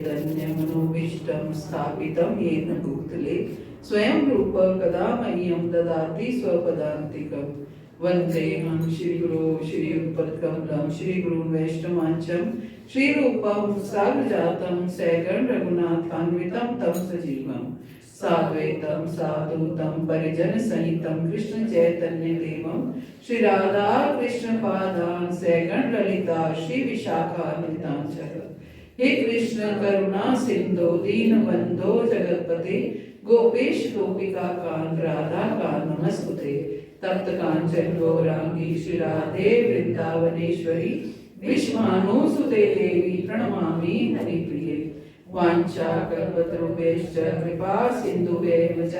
मनोभीष्टं स्थापितं येन भूतले स्वयं रूप कदा मह्यं ददाति स्वपदान्तिकं वन्देऽहं श्रीगुरो श्रीयुतपत्कमलं श्रीगुरुन् वैष्णवांचं श्रीरूपं साग्रजातं सैगण रघुनाथान्वितं तं सजीवं साद्वैतं साधुतं परिजन सहितं कृष्ण चैतन्य देवं श्री राधा कृष्ण पादान् सैगण ललिता श्री विशाखान्वितांच हे कृष्ण करुणा सिंधु दीन बंधो जगतपते गोपेश गोपिका कांत राधा कांत नमस्कुते तप्त कांचन गौरांगी श्री राधे वृंदावनेश्वरी विश्वानुसुते देवी प्रणमामि हरिप्रिये वाञ्छा कल्पतरुभ्यश्च कृपा सिन्धुभ्येव च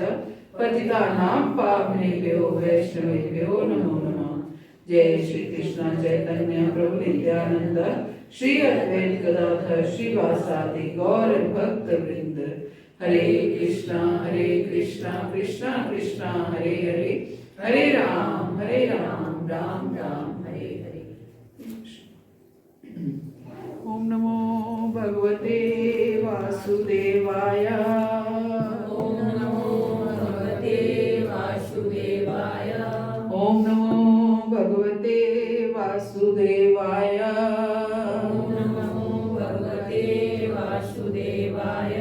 पतितानां पावनेभ्यो वैष्णवेभ्यो नमो नमः। जय श्री कृष्ण चैतन्य प्रभु नित्यानंद श्री अद्वैत गदाधर श्रीवासादि गौर भक्त वृंद। हरे कृष्णा कृष्णा कृष्णा हरे हरे, हरे राम राम राम हरे हरे। ओम नमो भगवते वासुदेवाय। ओम नमो भगवते वासुदेवाय। ओम नमो भगवते वासुदेवाय। ओम नमो भगवते वासुदेवाय।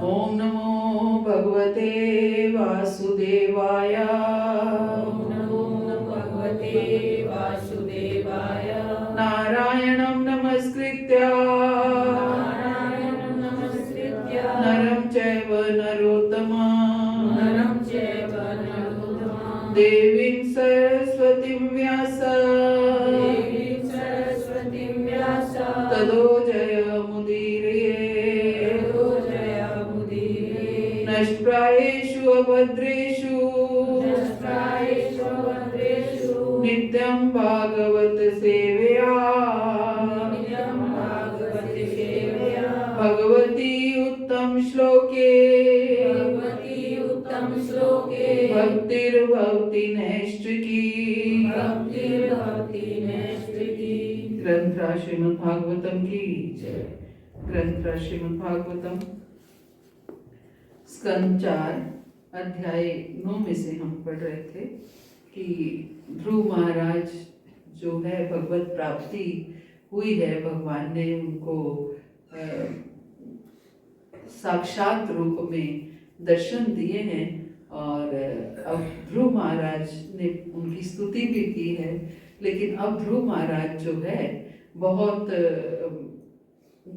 ओम नमो भगवते वासुदेवाय। ओम नमो भगवते वासुदेवाय। नारायणं नमस्कृत्य नारायणं नमस्कृत्य नरं चैव नरोत्तमं नरं चैव नरोत्तमं देवीं सरस्वतीं व्यास देवीं सरस्वतीं व्यास ततो जयमुदीरये जयमुदीरये। नष्टप्रायेषु अभद्रेषु नष्टप्रायेषु भद्रेषु नित्यं भागवत सेवया नित्यं भागवते सेवया भगवती उत्तम श्लोके भगवती उत्तम श्लोके भक्तिर्भवति नैष्ठिकी। भक्तिर्भवति नैष्ठिकी। ग्रंथ श्रीमद् भागवतम की जय। ग्रंथ श्रीमद् भागवतम स्कंद 4 अध्याय 9 में से हम पढ़ रहे थे कि ध्रुव महाराज जो है भगवत प्राप्ति हुई है, भगवान ने उनको साक्षात रूप में दर्शन दिए हैं और अब ध्रुव महाराज ने उनकी स्तुति भी की है। लेकिन अब ध्रुव महाराज जो है बहुत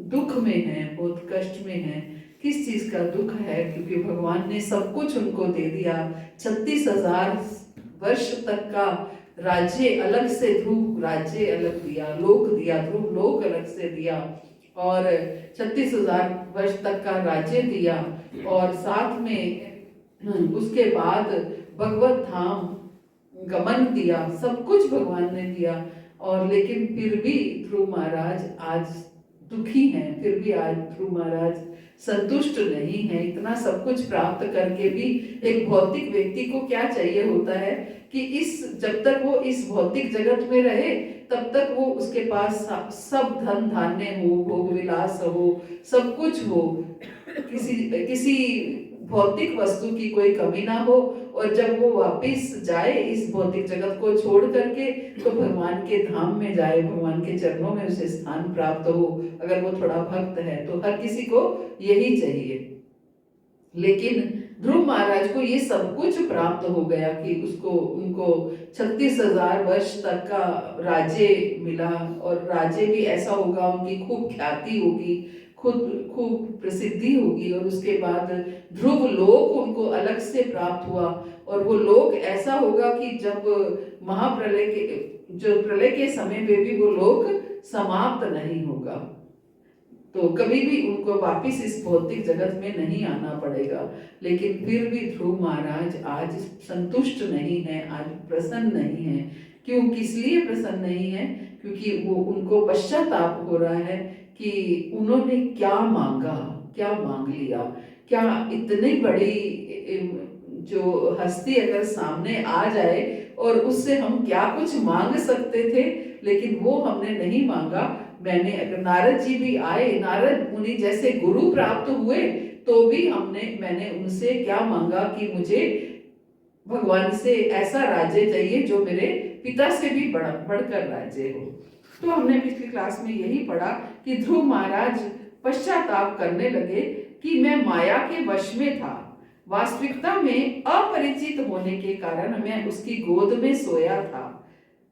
दुख में है, बहुत कष्ट में है। किस चीज का दुख है? क्योंकि भगवान ने सब कुछ उनको दे दिया। 36,000 वर्ष तक का राज्य अलग से, ध्रुव राज्य अलग दिया, लोक दिया, ध्रुव लोक अलग से दिया और 36,000 वर्ष तक का राज्य दिया और साथ में उसके बाद भगवत धाम गमन दिया। सब कुछ भगवान ने दिया और लेकिन फिर भी ध्रुव महाराज आज दुखी हैं। फिर भी आज ध्रुव महाराज संतुष्ट नहीं है। इतना सब कुछ प्राप्त करके भी एक भौतिक व्यक्ति को क्या चाहिए होता है कि जब तक वो इस भौतिक जगत में रहे तब तक वो उसके पास सब धन धान्य हो, भोग विलास हो, सब कुछ हो, किसी भौतिक वस्तु की कोई कमी ना हो। और जब वो वापस जाए इस भौतिक जगत को छोड़ करके तो भगवान के धाम में जाए, भगवान के चरणों में उसे स्थान प्राप्त हो। अगर वो थोड़ा भक्त है तो हर किसी को यही चाहिए। लेकिन ध्रुव महाराज को ये सब कुछ प्राप्त हो गया कि उनको 36,000 वर्ष तक का राज्य मिला और राज्य भी ऐसा होगा, उनकी खूब ख्याति होगी, खूब प्रसिद्धि होगी। और उसके बाद ध्रुव लोक उनको अलग से प्राप्त हुआ और वो लोक ऐसा होगा कि जब प्रलय के समय पे भी वो लोक समाप्त नहीं होगा, तो कभी भी उनको वापस इस भौतिक जगत में नहीं आना पड़ेगा। लेकिन फिर भी ध्रुव महाराज आज संतुष्ट नहीं है, आज प्रसन्न नहीं है। क्यों? किस लिए प्रसन्न नहीं है? क्योंकि वो उनको पश्चाताप हो रहा है कि उन्होंने क्या मांगा, क्या मांग लिया। क्या इतनी बड़ी जो हस्ती अगर सामने आ जाए और उससे हम क्या कुछ मांग सकते थे, लेकिन वो हमने नहीं मांगा। मैंने, अगर नारद जी भी आए, नारद मुनि जैसे गुरु प्राप्त हुए, तो भी मैंने उनसे क्या मांगा कि मुझे भगवान से ऐसा राज्य चाहिए जो मेरे पिता से भी बढ़कर राज्य हो। तो हमने पिछली क्लास में यही पढ़ा कि ध्रुव महाराज पश्चाताप करने लगे कि मैं माया के वश में था, वास्तविकता में अपरिचित होने के कारण मैं उसकी गोद में सोया था।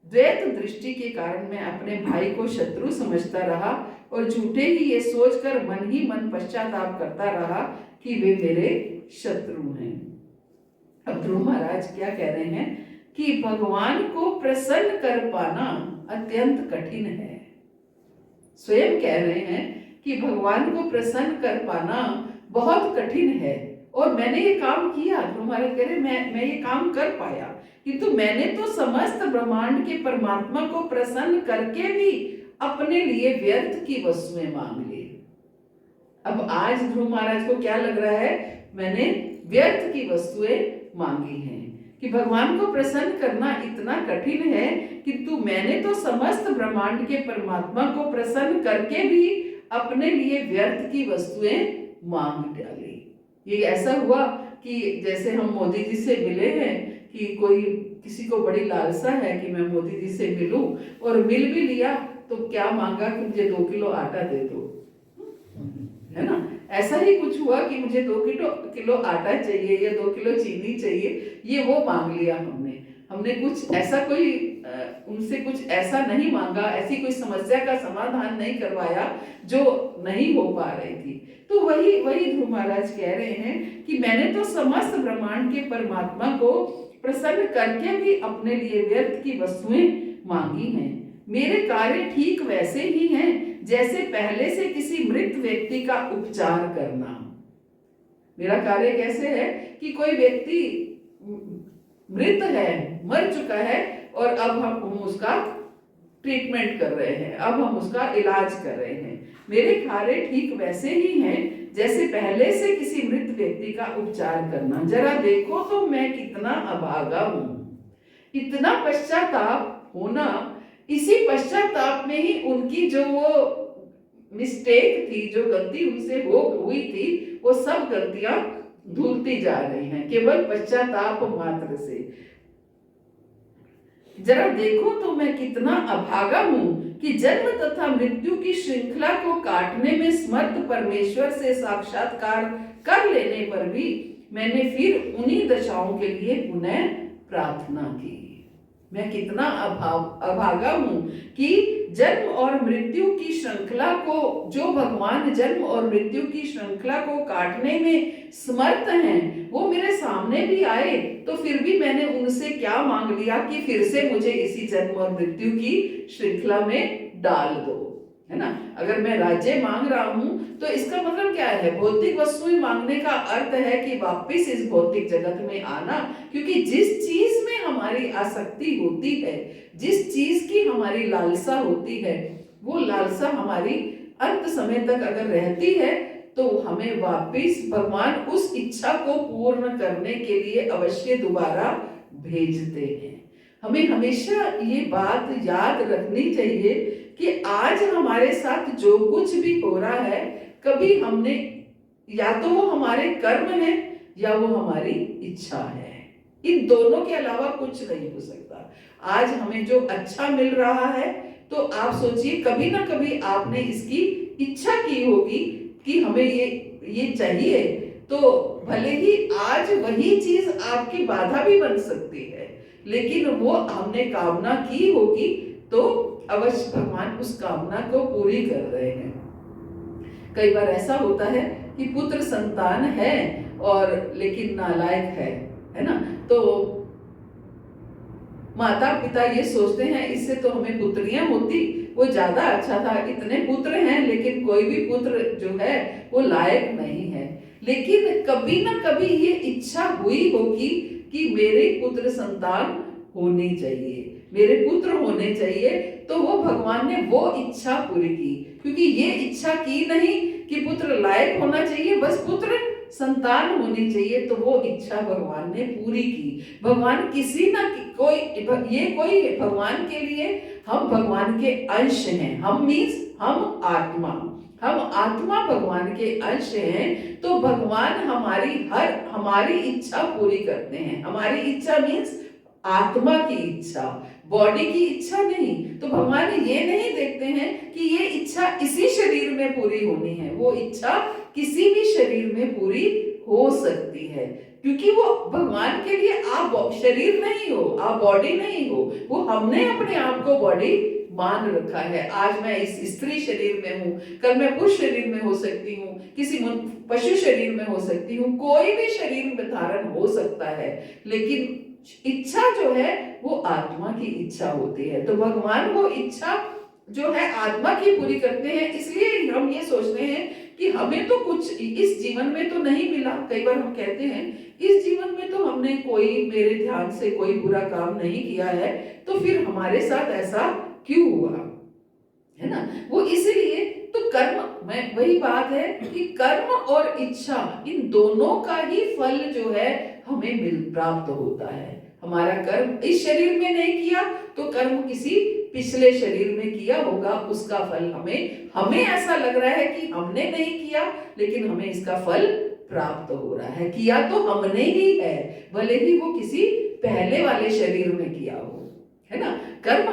द्वैत दृष्टि के कारण मैं अपने भाई को शत्रु समझता रहा और झूठे ही ये सोचकर मन ही मन पश्चाताप करता रहा कि वे मेरे शत्रु हैं। अब ध्रुव महाराज क्या कह रहे हैं कि भगवान को प्रसन्न कर पाना अत्यंत कठिन है। स्वयं कह रहे हैं कि भगवान को प्रसन्न कर पाना बहुत कठिन है, और मैंने ये काम किया। ध्रुव महाराज कह रहे मैं ये काम कर पाया, किंतु मैंने तो समस्त ब्रह्मांड के परमात्मा को प्रसन्न करके भी अपने लिए व्यर्थ की वस्तुएं मांग ली। अब आज ध्रुव महाराज को क्या लग रहा है, मैंने व्यर्थ की वस्तुएं मांगी हैं, कि भगवान को प्रसन्न करना इतना कठिन है, किंतु मैंने तो समस्त ब्रह्मांड के परमात्मा को प्रसन्न करके भी अपने लिए व्यर्थ की वस्तुएं मांग डाली। ये ऐसा हुआ कि जैसे हम मोदी जी से मिले हैं कि कोई किसी को बड़ी लालसा है कि मैं मोदी जी से मिलूं, और मिल भी लिया तो क्या मांगा कि मुझे 2 किलो आटा दे दो, है ना। ऐसा ही कुछ हुआ कि मुझे 2 किलो आटा चाहिए या 2 किलो चीनी चाहिए, ये वो मांग लिया हमने कुछ ऐसा कोई उनसे कुछ ऐसा नहीं मांगा, ऐसी कोई समस्या का समाधान नहीं करवाया जो नहीं हो पा रही थी। तो वही ध्रुव महाराज कह रहे हैं कि मैंने तो समस्त ब्रह्मांड के परमात्मा को प्रसन्न करके भी अपने लिए व्यर्थ की वस्तुएं मांगी हैं। मेरे कार्य ठीक वैसे ही हैं जैसे पहले से किसी मृत व्यक्ति का उपचार करना। मेरा कार्य कैसे है कि कोई व्यक्ति मृत है, मर चुका है, और अब हम उसका ट्रीटमेंट कर रहे हैं, अब हम उसका इलाज कर रहे हैं। मेरे कार्य ठीक वैसे ही हैं जैसे पहले से किसी मृत व्यक्ति का उपचार करना। जरा देखो तो मैं कितना अभागा हूं। इतना पश्चाताप होना, इसी पश्चाताप में ही उनकी जो वो मिस्टेक थी, जो गलती उनसे हुई थी, वो सब गलतियां धुलती जा रही हैं केवल पश्चाताप मात्र से। जरा देखो तो मैं कितना अभागा हूं कि जन्म तथा मृत्यु की श्रृंखला को काटने में समर्थ परमेश्वर से साक्षात्कार कर लेने पर भी मैंने फिर उन्हीं दशाओं के लिए पुनः प्रार्थना की। मैं कितना अभागा हूं कि जन्म और मृत्यु की श्रृंखला को, जो भगवान जन्म और मृत्यु की श्रृंखला को काटने में समर्थ हैं, वो मेरे सामने भी आए तो फिर भी मैंने उनसे क्या मांग लिया कि फिर से मुझे इसी जन्म और मृत्यु की श्रृंखला में डाल दो, है ना। अगर मैं राज्य मांग रहा हूं तो इसका मतलब क्या है, भौतिक वस्तुएं मांगने का अर्थ है कि वापस इस भौतिक जगत में आना, क्योंकि जिस चीज में हमारी आसक्ति होती है, जिस चीज की हमारी लालसा होती है, वो लालसा हमारी अंत समय तक अगर रहती है तो हमें वापस भगवान उस इच्छा को पूर्ण करने के लिए अवश्य दोबारा भेजते हैं। हमें हमेशा ये बात याद रखनी चाहिए कि आज हमारे साथ जो कुछ भी हो रहा है, कभी हमने, या तो वो हमारे कर्म है या वो हमारी इच्छा है। इन दोनों के अलावा कुछ नहीं हो सकता। आज हमें जो अच्छा मिल रहा है, तो आप सोचिए कभी ना कभी आपने इसकी इच्छा की होगी कि हमें ये चाहिए, तो भले ही आज वही चीज आपकी बाधा भी बन सकती है, लेकिन वो हमने कामना की होगी तो अवश्य भगवान उस कामना को पूरी कर रहे हैं। कई बार ऐसा होता है कि पुत्र संतान है और लेकिन नालायक है ना, तो माता पिता ये सोचते हैं इससे तो हमें पुत्रियां होती, वो ज्यादा अच्छा था। इतने पुत्र हैं लेकिन कोई भी पुत्र जो है वो लायक नहीं है। लेकिन कभी ना कभी ये इच्छा हुई होगी कि मेरे पुत्र संतान होनी चाहिए, मेरे पुत्र होने चाहिए, तो वो भगवान ने वो इच्छा पूरी की। क्योंकि ये इच्छा की नहीं कि पुत्र लायक होना चाहिए, बस पुत्र संतान होनी चाहिए, तो वो इच्छा भगवान ने पूरी की। भगवान किसी ना कोई, ये कोई भगवान के लिए, हम भगवान के अंश हैं, हम मीन्स हम आत्मा भगवान के अंश हैं, तो भगवान हमारी इच्छा पूरी करते हैं। हमारी इच्छा मीन्स आत्मा की इच्छा, बॉडी की इच्छा नहीं। तो भगवान ये नहीं देखते हैं कि ये इच्छा इसी शरीर में पूरी होनी है, वो इच्छा किसी भी शरीर में पूरी हो सकती है, क्योंकि वो भगवान के लिए आप शरीर नहीं हो, आप बॉडी नहीं हो। वो हमने अपने आप को बॉडी मान रखा है। आज मैं इस स्त्री शरीर में हूँ, कल मैं पुरुष शरीर में हो सकती हूँ, किसी पशु शरीर में हो सकती हूँ, कोई भी शरीर में धारण हो सकता है, लेकिन इच्छा जो है वो आत्मा की इच्छा होती है। तो भगवान वो इच्छा जो है आत्मा की पूरी करते हैं। इसलिए हम ये सोचते हैं कि हमें तो कुछ इस जीवन में तो नहीं मिला। कई बार हम कहते हैं इस जीवन में तो हमने कोई, मेरे ध्यान से कोई बुरा काम नहीं किया है, तो फिर हमारे साथ ऐसा क्यों हुआ, है ना। वो इसीलिए तो कर्म में वही बात है कि कर्म और इच्छा इन दोनों का ही फल जो है हमें प्राप्त होता है। हमारा कर्म इस शरीर में नहीं किया तो कर्म किसी पिछले शरीर में किया होगा, उसका फल हमें ऐसा लग रहा है कि हमने नहीं किया, लेकिन हमें इसका फल प्राप्त हो रहा है। किया तो हमने ही है, भले ही वो किसी पहले वाले शरीर में किया हो, है ना। कर्म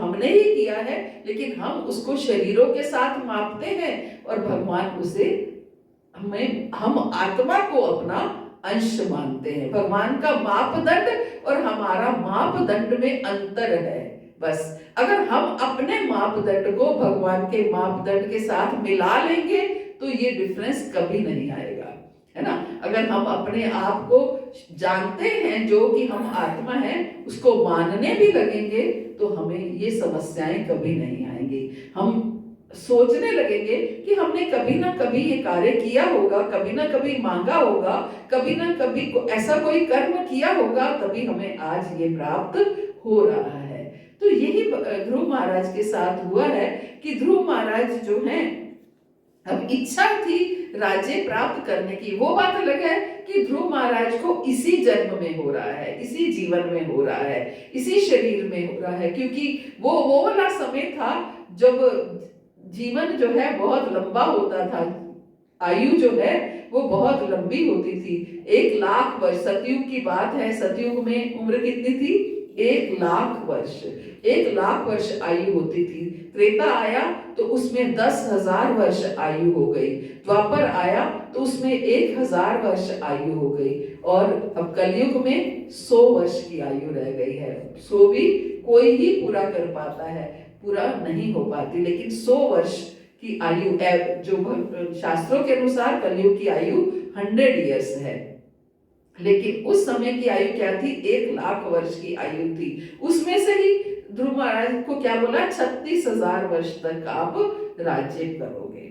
हमने ही किया है, लेकिन हम उसको शरीरों के साथ मापते हैं और भगवान उसे हम आत्मा को अपना अंश मानते हैं। भगवान का मापदंड और हमारा मापदंड में अंतर है। बस अगर हम अपने मापदंड को भगवान के मापदंड के साथ मिला लेंगे तो ये डिफरेंस कभी नहीं आएगा, है ना। अगर हम अपने आप को जानते हैं जो कि हम आत्मा हैं, उसको मानने भी लगेंगे तो हमें ये समस्याएं कभी नहीं आएंगी। हम सोचने लगेंगे कि हमने कभी ना कभी ये कार्य किया होगा, कभी ना कभी मांगा होगा, कभी ना कभी ऐसा कोई कर्म किया होगा, तभी हमें आज ये प्राप्त हो रहा है। तो यही ध्रुव महाराज के साथ हुआ है कि ध्रुव महाराज जो हैं, अब इच्छा थी राज्य प्राप्त करने की, वो बात अलग है कि ध्रुव महाराज को इसी जन्म में हो रहा है, इसी जीवन में हो रहा है, इसी शरीर में हो रहा है, क्योंकि वो वाला समय था जब जीवन जो है बहुत लंबा होता था, आयु जो है वो बहुत लंबी होती थी। 1,00,000 वर्ष, सतयुग की बात है, सतयुग में उम्र कितनी थी? 1,00,000 वर्ष, 1,00,000 वर्ष आयु होती थी। त्रेता आया तो उसमें 10,000 वर्ष आयु हो गई, द्वापर आया तो उसमें 1,000 वर्ष आयु हो गई, और अब कलयुग में 100 वर्ष की आयु रह गई है। 100 भी कोई ही पूरा कर पाता है, पूरा नहीं हो पाती, लेकिन 100 वर्ष की आयु जो शास्त्रों के अनुसार कलयुग की आयु 100 इयर्स है, लेकिन उस समय की आयु क्या थी? 1,00,000 वर्ष की आयु थी। उसमें से ही ध्रुव महाराज को क्या बोला? 36,000 वर्ष तक आप राज्य करोगे।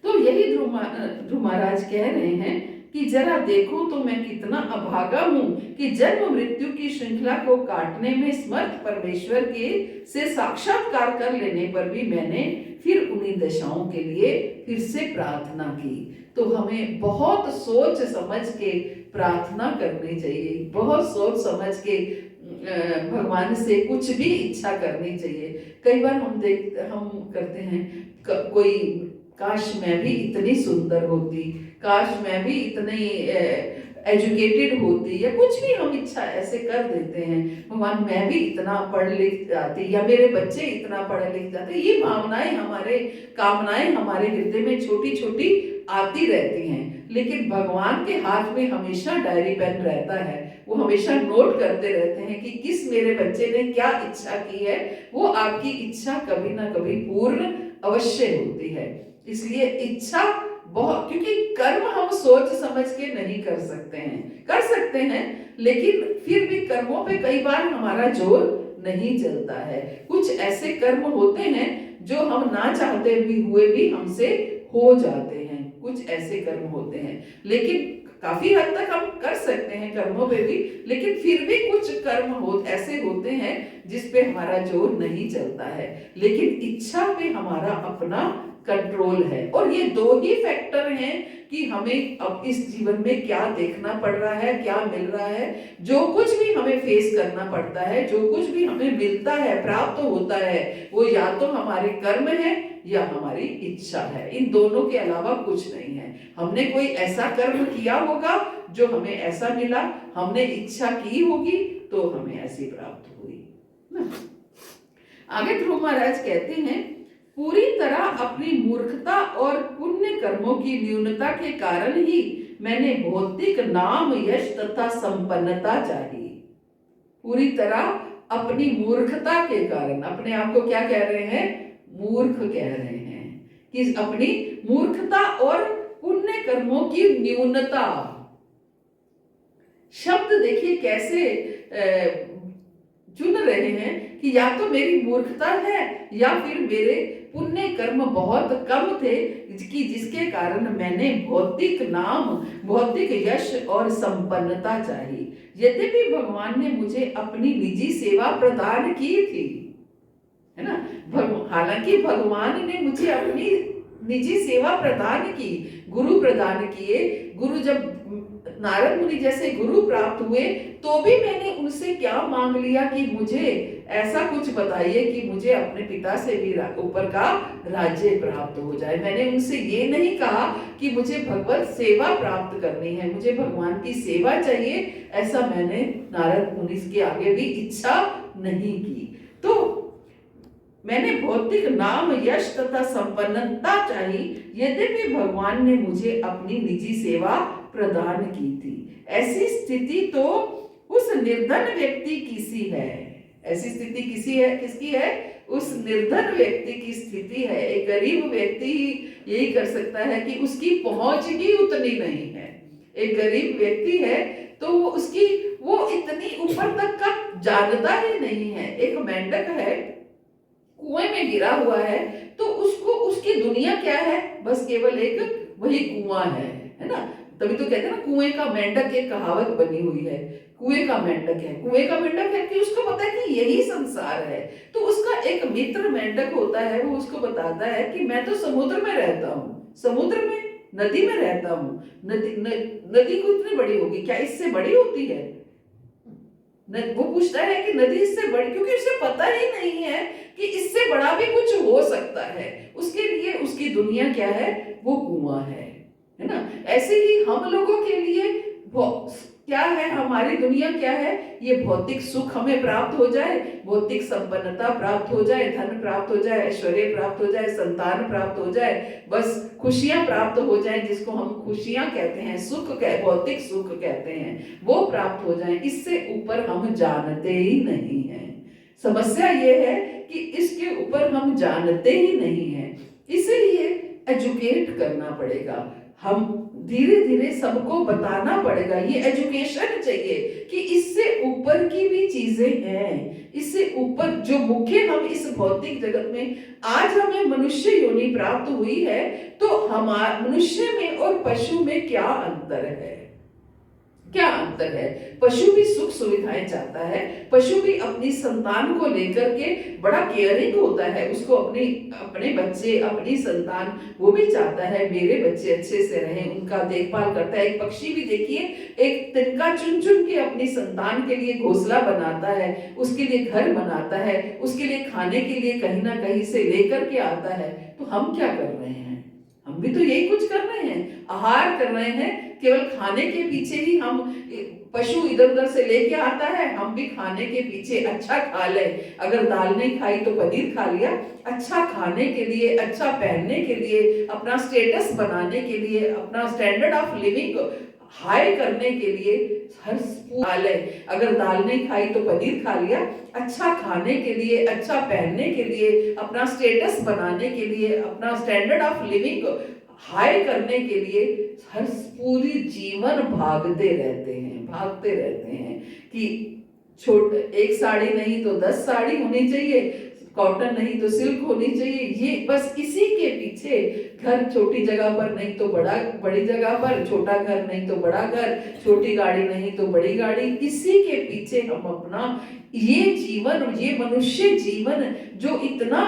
तो यही ध्रुव महाराज कह रहे हैं कि जरा देखो तो मैं कितना अभागा हूं कि जन्म मृत्यु की श्रृंखला को काटने में समर्थ परमेश्वर के से साक्षात्कार कर लेने पर भी मैंने फिर उन्हीं दशाओं के लिए फिर से प्रार्थना की। तो हमें बहुत सोच समझ के प्रार्थना करनी चाहिए, बहुत सोच समझ के भगवान से कुछ भी इच्छा करनी चाहिए। कई बार हम करते हैं कोई, काश मैं भी इतनी सुंदर होती, काश मैं भी इतनी एजुकेटेड होती, या कुछ भी हम इच्छा ऐसे कर देते हैं। भगवान मैं भी इतना पढ़ लिख जाती, या मेरे बच्चे इतना पढ़े लिख जाते। ये कामनाएं हमारे हृदय में छोटी छोटी आती रहती हैं, लेकिन भगवान के हाथ में हमेशा डायरी पेन रहता है। वो हमेशा नोट करते रहते हैं कि किस मेरे बच्चे ने क्या इच्छा की है। वो आपकी इच्छा कभी ना कभी पूर्ण अवश्य होती है। इसलिए इच्छा बहुत, क्योंकि कर्म हम सोच समझ के नहीं कर सकते हैं, लेकिन फिर भी कर्मों पे कई बार हमारा जोर नहीं चलता है। कुछ ऐसे कर्म होते हैं जो हम ना चाहते हुए भी हमसे हो जाते हैं, कुछ ऐसे कर्म होते हैं, लेकिन काफी हद तक हम कर सकते हैं कर्मों पे भी, लेकिन फिर भी कुछ कर्म ऐसे होते हैं जिस पे हमारा जोर नहीं चलता है, लेकिन इच्छा पे हमारा अपना कंट्रोल है। और ये दो ही फैक्टर हैं कि हमें अब इस जीवन में क्या देखना पड़ रहा है, क्या मिल रहा है। जो कुछ भी हमें फेस करना पड़ता है, जो कुछ भी हमें मिलता है, प्राप्त होता है, वो या तो हमारे कर्म है या हमारी इच्छा है। इन दोनों के अलावा कुछ नहीं है। हमने कोई ऐसा कर्म किया होगा जो हमें ऐसा मिला, हमने इच्छा की होगी तो हमें ऐसी प्राप्त हुई ना। आगे ध्रुव महाराज कहते हैं, पूरी तरह अपनी मूर्खता और पुण्य कर्मों की न्यूनता के कारण ही मैंने भौतिक नाम, यश तथा संपन्नता चाहिए। पूरी तरह अपनी मूर्खता के कारण, अपने आप को क्या कह रहे हैं, मूर्ख कह रहे हैं, कि अपनी मूर्खता और पुण्य कर्मों की न्यूनता। शब्द देखिए कैसे चुन रहे हैं कि या तो मेरी मूर्खता है या फिर मेरे पुण्य कर्म बहुत कम थे कि जिसके कारण मैंने भौतिक नाम, भौतिक यश और संपन्नता चाहिए। यद्यपि भगवान ने मुझे अपनी निजी सेवा प्रदान की थी, है ना। हालांकि भगवान ने मुझे अपनी निजी सेवा प्रदान की, गुरु प्रदान किए। गुरु जब नारद मुनि जैसे गुरु प्राप्त हुए तो भी मैंने उनसे क्या मांग लिया कि मुझे ऐसा कुछ बताइए कि मुझे अपने पिता से भी ऊपर का राज्य प्राप्त हो जाए। मैंने उनसे ये नहीं कहा कि मुझे भगवत सेवा प्राप्त करनी है, मुझे भगवान की सेवा चाहिए, ऐसा मैंने नारद मुनि के आगे भी इच्छा नहीं की। तो मैंने भौतिक नाम, यश तथा संपन्नता चाहिए, यद्यपि भगवान ने मुझे अपनी निजी सेवा प्रदान की थी। ऐसी स्थिति तो उस निर्धन व्यक्ति की सी है। ऐसी स्थिति किसकी है? उस निर्धन व्यक्ति की स्थिति है। एक गरीब व्यक्ति ही यही कर सकता है कि उसकी पहुंच ही उतनी नहीं है। एक गरीब व्यक्ति है तो वो इतनी ऊपर तक का जानता ही नहीं है। एक मेंढक है, कुएं में गिरा हुआ है, तो उसको उसकी दुनिया क्या है? बस केवल एक वही कुआं है ना। तभी तो कहते हैं ना, कुएं का मेंढक, एक कहावत बनी हुई है, कुएं का मेंढक है। कुएं का मेंढक है कि उसको पता है कि यही संसार है। तो उसका एक मित्र मेंढक होता है, वो उसको बताता है कि मैं तो समुद्र में रहता हूँ, समुद्र में, नदी में रहता हूँ। नदी को इतनी बड़ी होगी क्या? इससे बड़ी होती है? वो पूछता है कि नदी इससे बड़ी, क्योंकि उसे पता ही नहीं है कि इससे बड़ा भी कुछ हो सकता है। उसके लिए उसकी दुनिया क्या है? वो कुआं है ना। ऐसे ही हम लोगों के लिए क्या है? हमारी दुनिया क्या है? ये भौतिक सुख हमें प्राप्त हो जाए, भौतिक संपन्नता प्राप्त हो जाए, धन प्राप्त हो जाए, ऐश्वर्य प्राप्त हो जाए, संतान प्राप्त हो जाए, बस खुशियां प्राप्त हो जाए, जिसको हम खुशियां कहते हैं, भौतिक सुख कहते हैं, वो प्राप्त हो जाए। इससे ऊपर हम जानते ही नहीं है। समस्या ये है कि इसके ऊपर हम जानते ही नहीं है। इसलिए एजुकेट करना पड़ेगा, हम धीरे धीरे सबको बताना पड़ेगा। ये एजुकेशन चाहिए कि इससे ऊपर की भी चीजें हैं, इससे ऊपर जो मुख्य हम इस भौतिक जगत में आज हमें मनुष्य योनि प्राप्त हुई है, तो हमारे मनुष्य में और पशु में क्या अंतर है? क्या अंतर है? पशु भी सुख सुविधाएं चाहता है, पशु भी अपनी संतान को लेकर के बड़ा केयरिंग होता है, उसको अपने बच्चे, अपनी संतान, वो भी चाहता है मेरे बच्चे अच्छे से रहें, उनका देखभाल करता है। एक पक्षी भी देखिए, एक तिनका चुन चुन के अपनी संतान के लिए घोंसला बनाता है, उसके लिए घर बनाता है, उसके लिए खाने के लिए कहीं ना कहीं से लेकर के आता है। तो हम क्या कर रहे हैं? हम भी तो यही कुछ कर रहे हैं, आहार कर रहे हैं। केवल खाने के पीछे ही हम, पशु इधर उधर से लेके आता है, हम भी खाने के पीछे अच्छा खा ले। अगर दाल नहीं खाई तो पनीर खा लिया। अच्छा खाने के लिए, अच्छा पहनने के लिए, अपना स्टेटस बनाने के लिए, अपना स्टैंडर्ड ऑफ लिविंग हाई करने के लिए हर खा ले। अगर दाल नहीं खाई तो पनीर खा लिया। अच्छा खाने के लिए, अच्छा पहनने के लिए, अपना स्टेटस बनाने के लिए, अपना स्टैंडर्ड ऑफ लिविंग हाई करने के लिए हर पूरी जीवन भागते रहते हैं कि एक साड़ी नहीं तो 10 साड़ी होनी चाहिए, कॉटन नहीं तो सिल्क होनी चाहिए। ये बस इसी के पीछे, घर छोटी जगह पर नहीं तो बड़ी जगह पर, छोटा घर नहीं तो बड़ा घर, छोटी गाड़ी नहीं तो बड़ी गाड़ी, इसी के पीछे हम अपना ये जीवन, ये मनुष्य जीवन जो इतना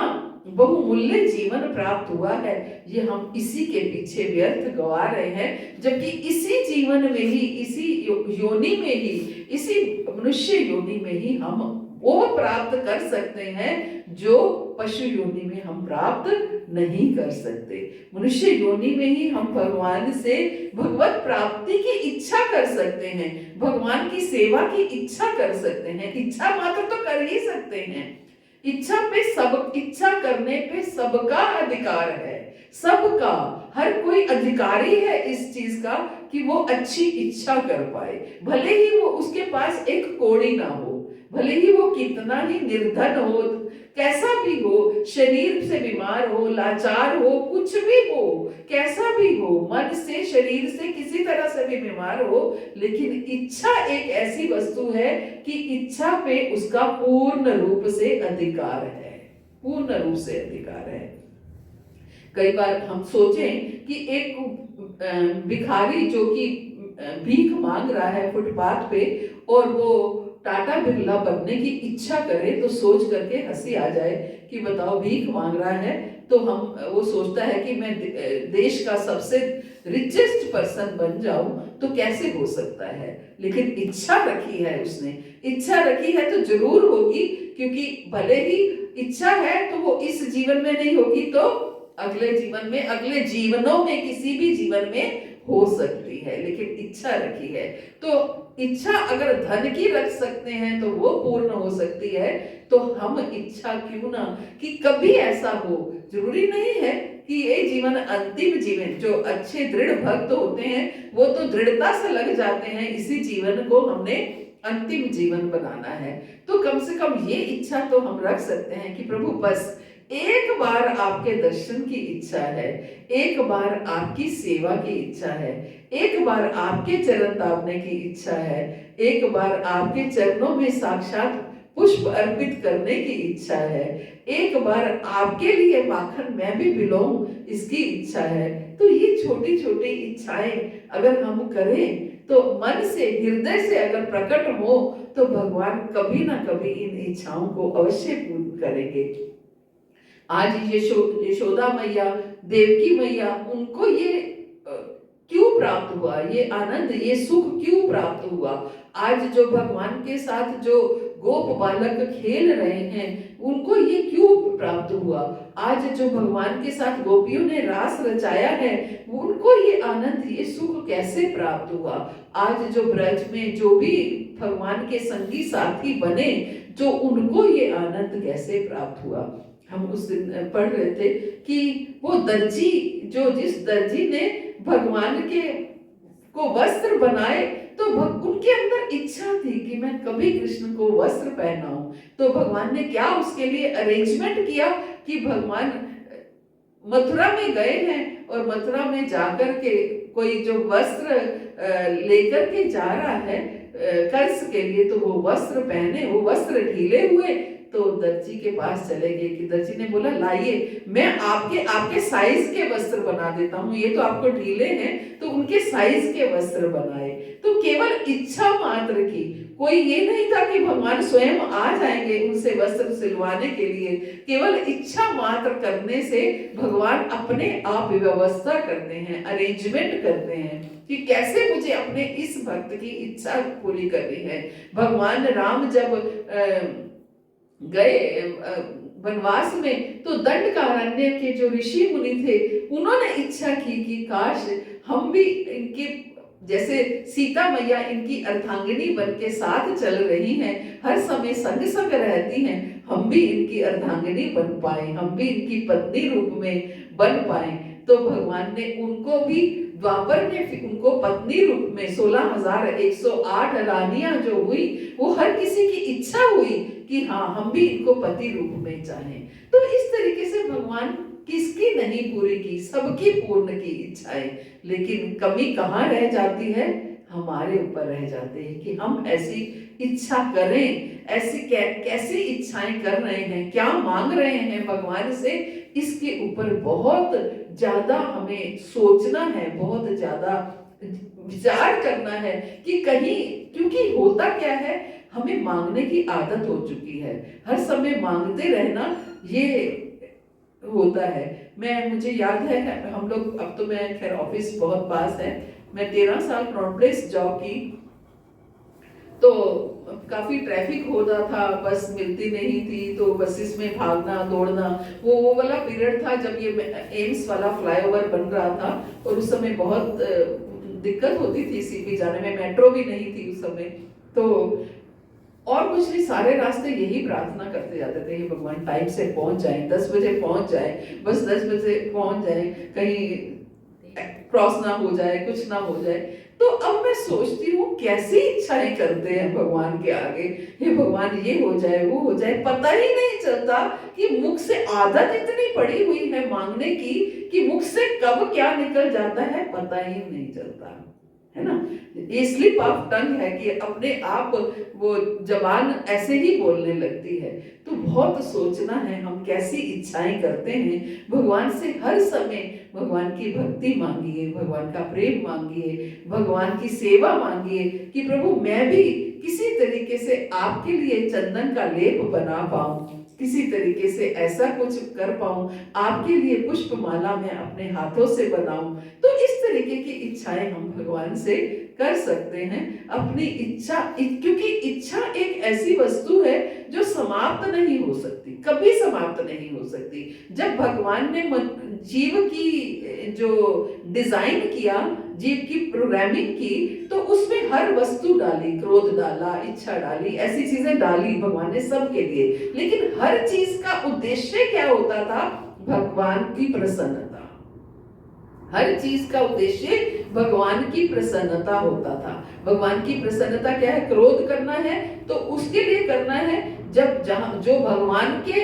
बहुमूल्य जीवन प्राप्त हुआ है, ये हम इसी के पीछे व्यर्थ गवा रहे हैं, जबकि इसी जीवन में ही, इसी योनि में ही, इसी मनुष्य योनि में ही हम वो प्राप्त कर सकते हैं जो पशु योनि में हम प्राप्त नहीं कर सकते। मनुष्य योनि में ही हम भगवान से भगवत प्राप्ति की इच्छा कर सकते हैं, भगवान की सेवा की इच्छा कर सकते हैं। इच्छा मात्र तो कर ही सकते हैं। इच्छा करने पे सबका अधिकार है, सबका, हर कोई अधिकारी है इस चीज का कि वो अच्छी इच्छा कर पाए, भले ही वो उसके पास एक कौड़ी ना हो, भले ही वो कितना ही निर्धन हो, कैसा भी हो, शरीर से बीमार हो, लाचार हो, कुछ भी हो, कैसा भी हो, मन से, शरीर से, किसी तरह से भी बीमार हो, लेकिन इच्छा एक ऐसी वस्तु है कि इच्छा पे उसका पूर्ण रूप से अधिकार है, पूर्ण रूप से अधिकार है। कई बार हम सोचें कि एक भिखारी जो कि भीख मांग रहा है फुटपाथ पे और वो टाटा बिरला बनने की इच्छा करे तो सोच करके हंसी आ जाए कि बताओ, भीख मांग रहा है तो वो सोचता है कि मैं देश का सबसे रिचेस्ट पर्सन बन जाऊं तो कैसे हो सकता है। लेकिन इच्छा रखी है उसने, इच्छा रखी है तो जरूर होगी, क्योंकि भले ही इच्छा है तो वो इस जीवन में नहीं होगी तो अगले जीवन में, अगले जीवनों में, किसी भी जीवन में हो सकती है, लेकिन इच्छा रखी है। तो इच्छा अगर धन की रख सकते हैं तो वो पूर्ण हो सकती है, तो हम इच्छा क्यों ना कि कभी ऐसा हो। जरूरी नहीं है कि ये जीवन अंतिम जीवन, जो अच्छे दृढ़ भक्त होते हैं वो तो दृढ़ता से लग जाते हैं, इसी जीवन को हमने अंतिम जीवन बनाना है। तो कम से कम ये इच्छा तो हम रख सकते हैं कि प्रभु बस एक बार आपके दर्शन की इच्छा है, एक बार आपकी सेवा की इच्छा है, एक बार आपके चरण दाबने की इच्छा है, एक बार आपके चरणों में साक्षात पुष्प अर्पित करने की इच्छा है, एक बार आपके लिए माखन मैं भी पिलाऊं इसकी इच्छा है। तो ये छोटी छोटी इच्छाएं अगर हम करें तो मन से, हृदय से अगर प्रकट हो तो भगवान कभी ना कभी इन इच्छाओं को अवश्य पूर्ण करेंगे। आज यशोदा मैया, देवकी मैया, उनको ये क्यों प्राप्त हुआ, ये आनंद, ये सुख क्यों प्राप्त हुआ? आज जो भगवान के साथ जो गोप बालक खेल रहे हैं उनको ये क्यों प्राप्त हुआ? आज जो भगवान के साथ गोपियों ने रास रचाया है उनको ये आनंद, ये सुख कैसे प्राप्त हुआ? आज जो ब्रज में जो भी भगवान के संगी साथी बने, जो उनको ये आनंद कैसे प्राप्त हुआ? हम उस दिन पढ़ रहे थे कि वो दर्जी, जो जिस दर्जी ने भगवान के को वस्त्र बनाए, तो उनके अंदर इच्छा थी कि मैं कभी कृष्ण को वस्त्र पहनाऊं। तो भगवान ने क्या उसके लिए अरेंजमेंट किया कि भगवान मथुरा में गए हैं और मथुरा में जाकर के कोई जो वस्त्र लेकर के जा रहा है कर्ज के लिए, तो वो वस्त्र पहने, वो वस्त्र ढीले हुए तो दर्जी के पास चले गए कि दर्जी ने बोला लाइए, मैं आपके साइज के वस्त्र बना देता हूँ, ये तो आपको ढीले हैं, तो उनके साइज के वस्त्र बनाए। तो केवल इच्छा मात्र की, कोई ये नहीं था कि भगवान स्वयं आ जाएंगे उनसे वस्त्र सिलवाने के लिए। केवल इच्छा मात्र करने से भगवान अपने आप व्यवस्था करते हैं, अरेंजमेंट करते हैं कि कैसे मुझे अपने इस भक्त की इच्छा पूरी करनी है। भगवान राम जब गए वनवास में तो दंडकारण्य के जो ऋषि मुनि थे उन्होंने इच्छा की कि काश हम भी इनके जैसे सीता मैया इनकी अर्धांगिनी बन के साथ चल रही हैं, हर समय संग संग रहती हैं, हम भी इनकी अर्धांगिनी बन पाए, हम भी इनकी पत्नी रूप में बन पाए। तो भगवान ने उनको भी द्वापर में उनको पत्नी रूप में 16,108 रानियां जो हुई, वो हर किसी की इच्छा हुई कि हाँ हम भी इनको पति रूप में चाहें। तो इस तरीके से भगवान किसकी नहीं पूरी की, सबकी पूर्ण की इच्छाएं। लेकिन कमी कहाँ रह जाती है? हमारे ऊपर रह जाते हैं कि हम ऐसी इच्छा करें, ऐसी कैसी इच्छाएं कर रहे हैं, क्या मांग रहे हैं भगवान से, इसके ऊपर बहुत ज्यादा हमें सोचना है, बहुत ज्यादा विचार करना है कि कहीं, क्योंकि होता क्या है, हमें मांगने की आदत हो चुकी है, हर समय मांगते रहना, ये होता है। मुझे याद है, हम लोग, अब तो मैं खैर ऑफिस बहुत पास है, मैं 13 साल क्राउन प्लेस जॉब की, तो काफी ट्रैफिक होता था, बस मिलती नहीं थी, तो बसेस में भागना दौड़ना, वो वाला पीरियड था जब ये एम्स वाला फ्लाईओवर बन रहा था, और उस समय बहुत दिक्कत होती थी सीपी जाने में, मेट्रो भी नहीं थी उस समय। तो और कुछ नहीं, सारे रास्ते यही प्रार्थना करते जाते थे, हे भगवान टाइम से पहुंच जाए, 10 बजे पहुंच जाए, बस 10 बजे पहुंच जाए, कहीं क्रॉस ना हो जाए, कुछ ना हो जाए। तो अब मैं सोचती हूँ कैसी इच्छाएं करते हैं भगवान के आगे, हे भगवान ये हो जाए, वो हो जाए, पता ही नहीं चलता कि मुख से आदत इतनी पड़ी हुई है मांगने की कि मुख से कब क्या निकल जाता है पता ही नहीं चलता, है ना। ये स्लिप ऑफ टंग है कि अपने आप वो जबान ऐसे ही बोलने लगती है। तो बहुत सोचना है हम कैसी इच्छाएं करते हैं भगवान से। हर समय भगवान की भक्ति मांगिए, भगवान का प्रेम मांगिए, भगवान की सेवा मांगिए कि प्रभु मैं भी किसी तरीके से आपके लिए चंदन का लेप बना पाऊं, किसी तरीके से ऐसा कुछ कर पाऊं, आपके लिए पुष्पमाला मैं अपने हाथों से बनाऊं। तो इस तरीके की इच्छाएं हम भगवान से कर सकते हैं। अपनी इच्छा, क्योंकि इच्छा एक ऐसी वस्तु है जो समाप्त नहीं हो सकती, कभी समाप्त नहीं हो सकती। जब भगवान ने जीव की जो डिजाइन किया, जीव की प्रोग्रामिंग की, तो उसमें हर वस्तु डाली, क्रोध डाला, इच्छा डाली, ऐसी चीजें डाली भगवान ने सबके लिए। लेकिन हर चीज का उद्देश्य क्या होता था? भगवान की प्रसन्नता। हर चीज का उद्देश्य भगवान की प्रसन्नता होता था। भगवान की प्रसन्नता क्या है? क्रोध करना है तो उसके लिए करना है जब जहां जो भगवान के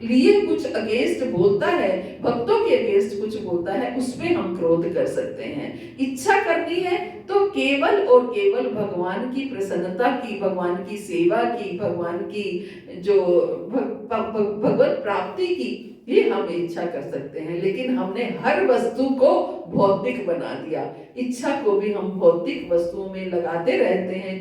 लिए कुछ अगेंस्ट बोलता है, भक्तों के अगेंस्ट कुछ बोलता है, उसमें हम क्रोध कर सकते हैं। इच्छा करनी है तो केवल और केवल भगवान की प्रसन्नता की, भगवान की सेवा की, भगवान की जो भगवत प्राप्ति की, ये हम इच्छा कर सकते हैं। लेकिन हमने हर वस्तु को भौतिक बना दिया, इच्छा को भी हम भौतिक वस्तुओं में लगाते रहते हैं।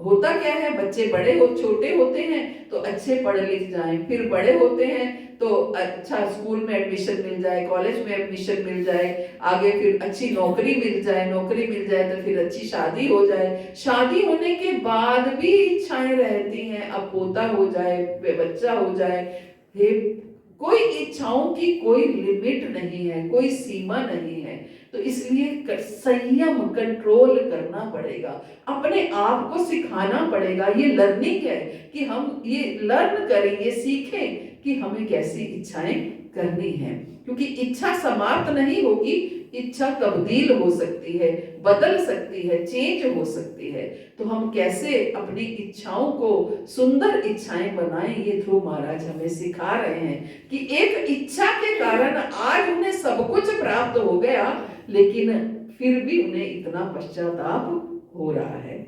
होता क्या है, बच्चे बड़े हो छोटे होते हैं तो अच्छे पढ़ लिख जाएं, फिर बड़े होते हैं तो अच्छा स्कूल में एडमिशन मिल जाए, कॉलेज में एडमिशन मिल जाए, आगे फिर अच्छी नौकरी मिल जाए, नौकरी मिल जाए तो फिर अच्छी शादी हो जाए, शादी होने के बाद भी इच्छाएं रहती हैं, अब पोता हो जाए, बच्चा हो जाए। हे, कोई इच्छाओं की कोई लिमिट नहीं है, कोई सीमा नहीं है। तो इसलिए संयम, कंट्रोल करना पड़ेगा, अपने आप को सिखाना पड़ेगा। ये लर्निंग है कि हम ये लर्न करें, ये सीखें कि हमें कैसी इच्छाएं करनी है, क्योंकि इच्छा समाप्त नहीं होगी, इच्छा तब्दील हो सकती है, बदल सकती है, चेंज हो सकती है। तो हम कैसे अपनी इच्छाओं को सुंदर इच्छाएं बनाएं, ये ध्रुव महाराज हमें सिखा रहे हैं कि एक इच्छा के कारण आज उन्हें सब कुछ प्राप्त हो गया, लेकिन फिर भी उन्हें इतना पश्चाताप हो रहा है।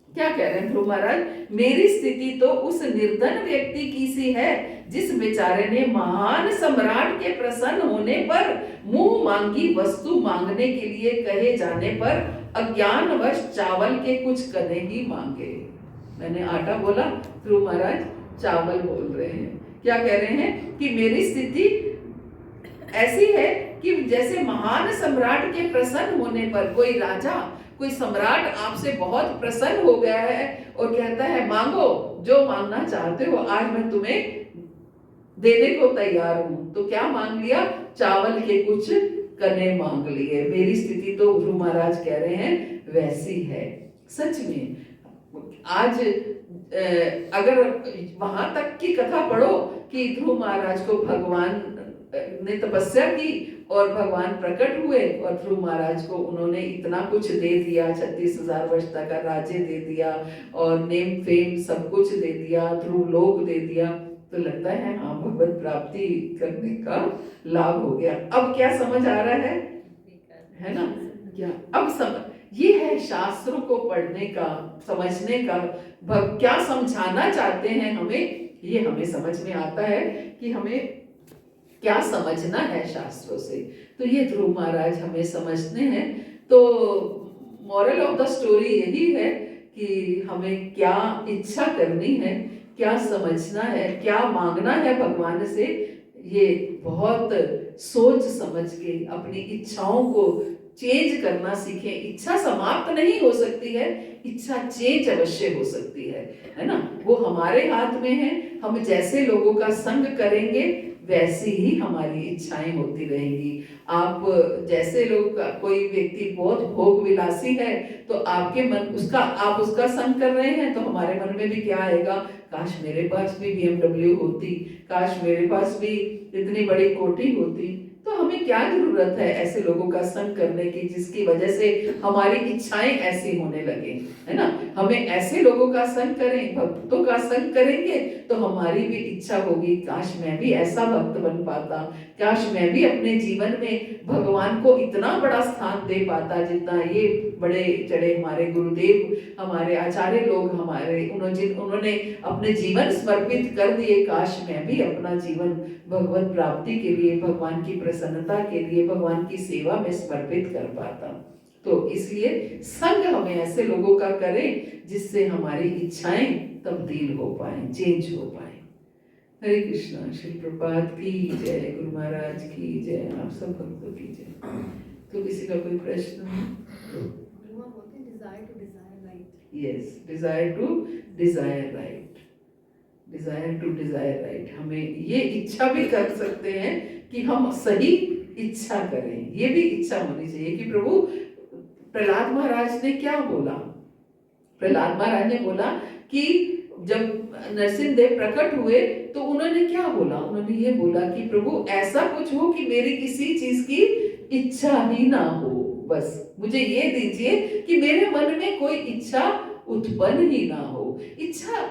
क्या कह रहे हैं ध्रुव महाराज? मेरी स्थिति तो उस निर्धन व्यक्ति की सी है जिस बेचारे ने महान सम्राट के प्रसन्न होने पर मुंह मांगी वस्तु मांगने के लिए कहे जाने पर अज्ञानवश चावल के कुछ कने ही मांगे। मैंने आटा बोला, ध्रुव महाराज चावल बोल रहे हैं। क्या कह रहे हैं कि मेरी स्थिति ऐसी है कि जैसे महान सम्राट के प्रसन्न होने पर, कोई राजा, कोई सम्राट आपसे बहुत प्रसन्न हो गया है और कहता है मांगो, जो मांगना चाहते हो आज मैं तुम्हें देने को तैयार हूं, तो क्या मांग लिया? चावल के कुछ कने मांग लिए। मेरी स्थिति तो गुरु महाराज कह रहे हैं वैसी है। सच में आज अगर वहां तक की कथा पढ़ो कि ध्रुव महाराज को भगवान ने तपस्या की और भगवान प्रकट हुए और ध्रुव महाराज को उन्होंने इतना कुछ दे दिया, 36,000 वर्ष तक का राज्य दे दिया और नेम फेम सब कुछ दे दिया, ध्रुव लोक दे दिया, तो लगता है हाँ भगवत प्राप्ति करने का लाभ हो गया। अब क्या समझ आ रहा है ना? क्या अब समझ, ये है शास्त्रों को पढ़ने का, समझने का, क्या समझाना चाहते हैं हमें, ये हमें समझ में आता है कि हमें क्या समझना है शास्त्रों से। तो ये ध्रुव महाराज हमें समझते हैं। तो मॉरल ऑफ द स्टोरी यही है कि हमें क्या इच्छा करनी है, क्या समझना है, क्या मांगना है भगवान से, ये बहुत सोच समझ के अपनी इच्छाओं को चेंज करना सीखें। इच्छा समाप्त नहीं हो सकती है, इच्छा चेंज अवश्य हो सकती है ना। वो हमारे हाथ में है। हम जैसे लोगों का संग करेंगे वैसी ही हमारी इच्छाएं होती रहेंगी। आप जैसे लोग, कोई व्यक्ति बहुत भोग विलासी है तो आपके मन उसका आप उसका संग कर रहे हैं तो हमारे मन में भी क्या आएगा, काश मेरे पास भी BMW होती, काश मेरे पास भी इतनी बड़ी कोठी होती। तो हमें क्या जरूरत है ऐसे लोगों का संग करने की जिसकी वजह से हमारी इच्छाएं ऐसी होने लगे, है ना। हमें ऐसे लोगों का संग करें, भक्तों का संग करेंगे तो हमारी भी इच्छा होगी, काश मैं भी ऐसा भक्त बन पाता, काश मैं भी अपने जीवन में भगवान को इतना बड़ा स्थान दे पाता जितना ये बड़े चढ़े हमारे गुरुदेव, हमारे आचार्य लोग, हमारे उन्होंने अपने जीवन समर्पित कर दिए। काश मैं भी अपना जीवन भगवत प्राप्ति के लिए, भगवान की प्रसन्नता के लिए, भगवान की सेवा में समर्पित कर पाता। तो इसलिए संग हमें ऐसे लोगों का करें जिससे हमारी इच्छाएं तब्दील हो पाए, चेंज हो पाए। हरे कृष्णा। श्री प्रभात की जय, गुरु महाराज की जय, आप सब भक्तों की जय। तो किसी का कोई प्रश्न हो? Yes, desire to desire right, desire to desire right. हमें ये इच्छा भी कर सकते हैं कि हम सही इच्छा करें, ये भी इच्छा होनी चाहिए कि प्रभु, प्रहलाद महाराज ने क्या बोला? प्रहलाद महाराज ने बोला कि जब नरसिंह देव प्रकट हुए तो उन्होंने क्या बोला? उन्होंने ये बोला कि प्रभु ऐसा कुछ हो कि मेरी किसी चीज की इच्छा ही ना हो, बस मुझे ये दीजिए कि मेरे मन में कोई इच्छा उत्पन्न ही ना हो। इच्छा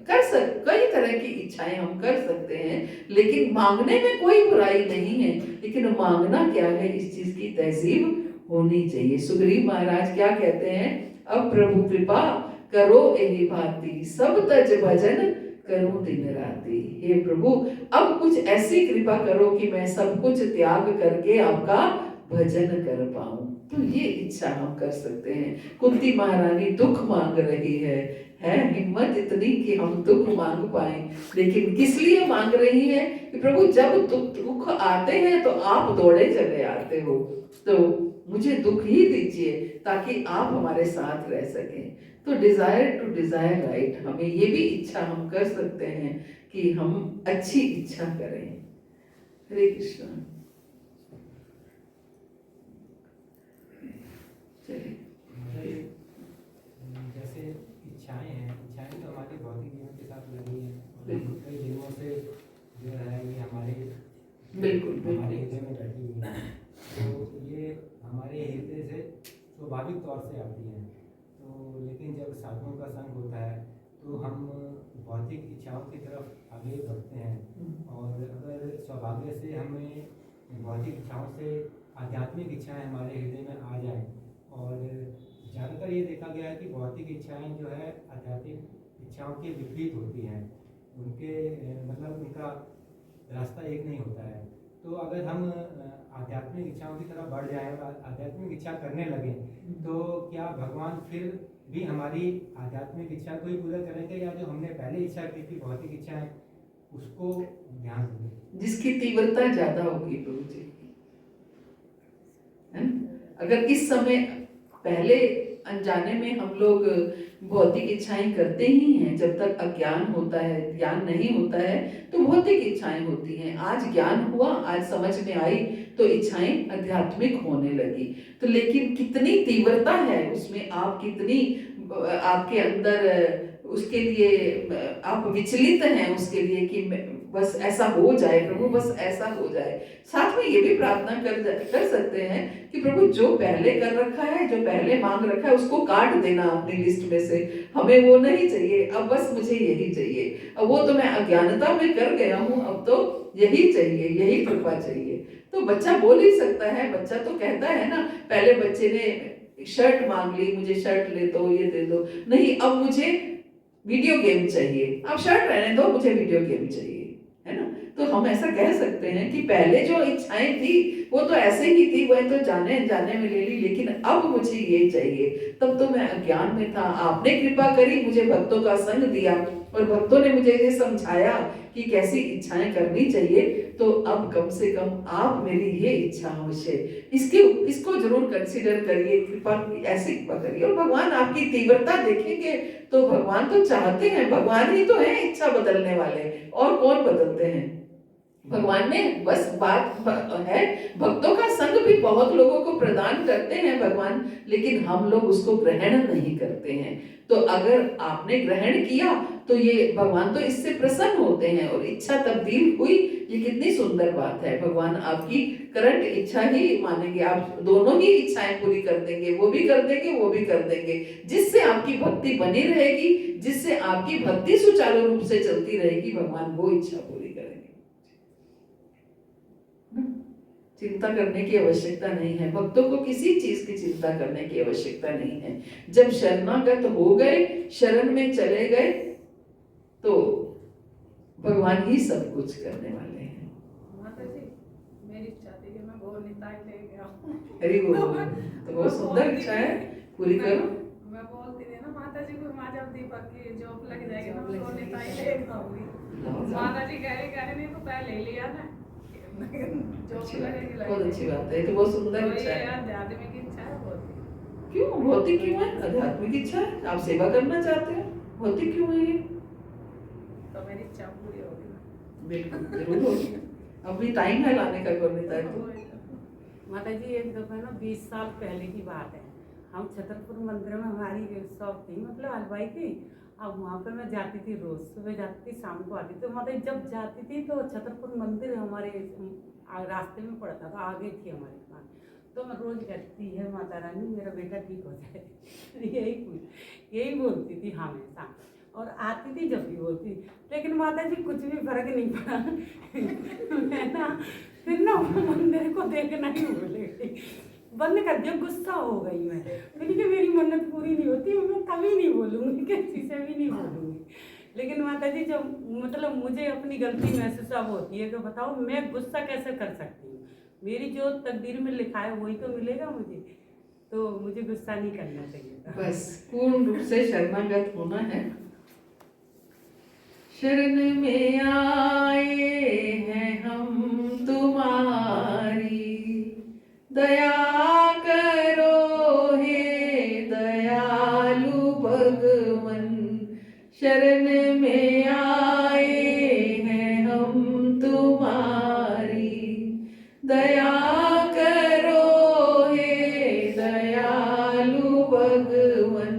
कई तरह की इच्छाएं हम कर सकते हैं, लेकिन मांगने में कोई बुराई नहीं है, लेकिन मांगना क्या है, इस चीज की तहजीब होनी चाहिए। सुग्रीव महाराज क्या कहते हैं? अब प्रभु कृपा करो एहि भांति, सब तज भजन करूं दिन राति। हे प्रभु, अब कुछ ऐसी कृपा करो कि मैं सब कुछ त्याग करके आपका भजन कर पाऊं। तो ये इच्छा हम कर सकते हैं। कुंती महारानी दुख मांग रही है हिम्मत इतनी कि हम दुख मांग पाए, लेकिन किस लिए मांग रही है कि प्रभु जब दुख आते हैं तो आप दौड़े चले आते हो, तो मुझे दुख ही दीजिए ताकि आप हमारे साथ रह सकें। तो डिजायर टू डिजायर राइट, हमें ये भी इच्छा हम कर सकते हैं कि हम अच्छी इच्छा करें। हरे कृष्ण। जैसे इच्छाएं हैं, इच्छाएं तो हमारे भौतिक जीवन के साथ लगी हैं, कई जन्मों से जो है ये हमारे हृदय में बैठी हुई है। तो ये हमारे हृदय से स्वाभाविक तौर से आती हैं। तो लेकिन जब साधुओं का संग होता है तो हम भौतिक इच्छाओं की तरफ आगे बढ़ते हैं, और अगर सौभाग्य से हमें भौतिक इच्छाओं से आध्यात्मिक इच्छाएं हमारे हृदय में आ जाएं, और ज़्यादातर ये देखा गया है कि भौतिक इच्छाएं जो है आध्यात्मिक इच्छाओं के विपरीत होती हैं, उनके मतलब उनका रास्ता एक नहीं होता है। तो अगर हम आध्यात्मिक इच्छाओं की तरफ बढ़ जाएं और आध्यात्मिक इच्छा करने लगें, तो क्या भगवान फिर भी हमारी आध्यात्मिक इच्छा को ही पूरा करेंगे, या जो हमने पहले इच्छा की थी भौतिक इच्छाएं उसको ध्यान देंगे? जिसकी तीव्रता ज्यादा होगी प्रभु जी, अगर इस समय पहले अनजाने में हम लोग भौतिक इच्छाएं करते ही हैं, जब तक अज्ञान होता है, ज्ञान नहीं होता है तो भौतिक इच्छाएं होती हैं। आज ज्ञान हुआ, आज समझ में आई तो इच्छाएं आध्यात्मिक होने लगी। तो लेकिन कितनी तीव्रता है उसमें, आप कितनी आपके अंदर उसके लिए आप विचलित हैं उसके लिए कि बस ऐसा हो जाए प्रभु, बस ऐसा हो जाए। साथ में ये भी प्रार्थना कर सकते हैं कि प्रभु जो पहले कर रखा है, जो पहले मांग रखा है उसको काट देना अपनी लिस्ट में से, हमें वो नहीं चाहिए, अब बस मुझे यही चाहिए। अब वो तो मैं अज्ञानता में कर गया हूँ, अब तो यही चाहिए, यही कृपा चाहिए। तो बच्चा बोल ही सकता है, बच्चा तो कहता है ना, पहले बच्चे ने शर्ट मांग ली, मुझे शर्ट ले दो, ये दे दो, नहीं अब मुझे वीडियो गेम चाहिए, आप शर्ट रहने दो, मुझे वीडियो गेम चाहिए, है ना। तो हम ऐसा कह सकते हैं कि पहले जो इच्छाएं थी वो तो ऐसे ही थी, वह तो जाने अनजाने में ले ली, लेकिन अब मुझे ये चाहिए। तब तो मैं अज्ञान में था, आपने कृपा करी, मुझे भक्तों का संग दिया और भक्तों ने मुझे ये समझाया कि कैसी इच्छाएं करनी चाहिए। तो अब कम से कम आप मेरी ये इच्छा अवश्य इसको जरूर कंसिडर करिए, कृपा ऐसी कृपा करिए। और भगवान आपकी तीव्रता देखेंगे तो भगवान तो चाहते हैं, भगवान ही तो है इच्छा बदलने वाले, और कौन बदलते हैं। भगवान ने बस है, भक्तों का संग भी बहुत लोगों को प्रदान करते हैं भगवान, लेकिन हम लोग उसको ग्रहण नहीं करते हैं। तो अगर आपने ग्रहण किया तो ये भगवान तो इससे प्रसन्न होते हैं और इच्छा तब्दील हुई, ये कितनी सुंदर बात है। भगवान आपकी करंट इच्छा ही मानेंगे, आप दोनों ही इच्छाएं पूरी कर देंगे, वो भी कर देंगे, वो भी कर देंगे, जिससे आपकी भक्ति बनी रहेगी, जिससे आपकी भक्ति सुचारू रूप से चलती रहेगी, भगवान वो इच्छा पूरी करेंगे। चिंता करने की आवश्यकता नहीं है, भक्तों को किसी चीज की चिंता करने की आवश्यकता नहीं है। जब शरणागत हो गए, शरण में चले गए, तो भगवान ही सब कुछ करने वाले हैं। माता जी, मेरी इच्छा थी कि मैं वो निताई ले गया। अरे वो तो बहुत सुंदर इच्छा है, पूरी करो। मैं बोलती थी ना माता जी को, माँ जब दीपक की जॉब लग जाएगी ना, वो निताई ले आऊंगी। माता जी कह रहे नहीं तो पहले ले लिया ना, बहुत अच्छी बात है, तो बहुत सुंदर इच्छा है। आध्यात्मिक इच्छा है बहुत। क्यों भौतिक क्यों है? आध्यात्मिक इच्छा है, आप सेवा करना चाहते हो, भौतिक क्यों है ये? तो मेरी इच्छा पूरी होगी। बिल्कुल जरूर होगी, अभी टाइम है लाने का गौरता है। माता जी एक दफा ना 20 साल पहले की बात है, हम छतरपुर मंदिर में हमारी शॉप थी, मतलब हलवाई की। अब वहाँ पर मैं जाती थी, रोज सुबह जाती थी, शाम को आती थी। तो मतलब जब जाती थी तो छतरपुर मंदिर हमारे रास्ते में पड़ता था, आगे थी हमारी दुकान। तो मैं रोज कहती है माता रानी मेरा बेटा ठीक हो जाए यही बोलती थी हमेशा, और आती थी जब भी बोलती। लेकिन माता जी कुछ भी फर्क नहीं पड़ा मैं ना फिर ना मंदिर को देखना ही भूल गई, बंद कर दिया, गुस्सा हो गई मैं। मैंने कहा मेरी मन्नत पूरी नहीं होती, मैं कभी नहीं बोलूँगी, किसी से भी नहीं बोलूँगी। लेकिन माता जी जब मतलब मुझे अपनी गलती महसूस अब होती है, तो बताओ मैं गुस्सा कैसे कर सकती हूँ। मेरी जो तकदीर में लिखा है वही तो मिलेगा मुझे, तो मुझे गुस्सा नहीं करना चाहिए था। बस पूर्ण रूप से शरणागत होना है। शरण में आए हैं हम तुम्हारी, दया करो हे दयालु भगवन। शरण में आए हैं हम तुम्हारी, दया करो हे दयालु भगवन।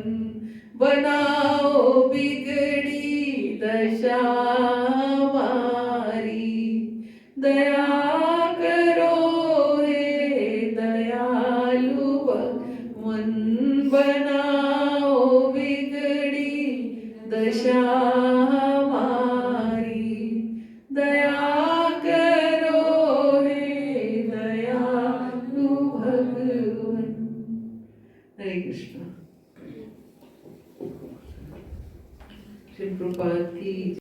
बनाओ बिगड़ी दशा हमारी, दया करो हे दयालु भगवन। बनाओ बिगड़ी दशा हमारी, दया करो हे दयालु भगवन। हरे कृष्ण। श्री प्रभुपाद की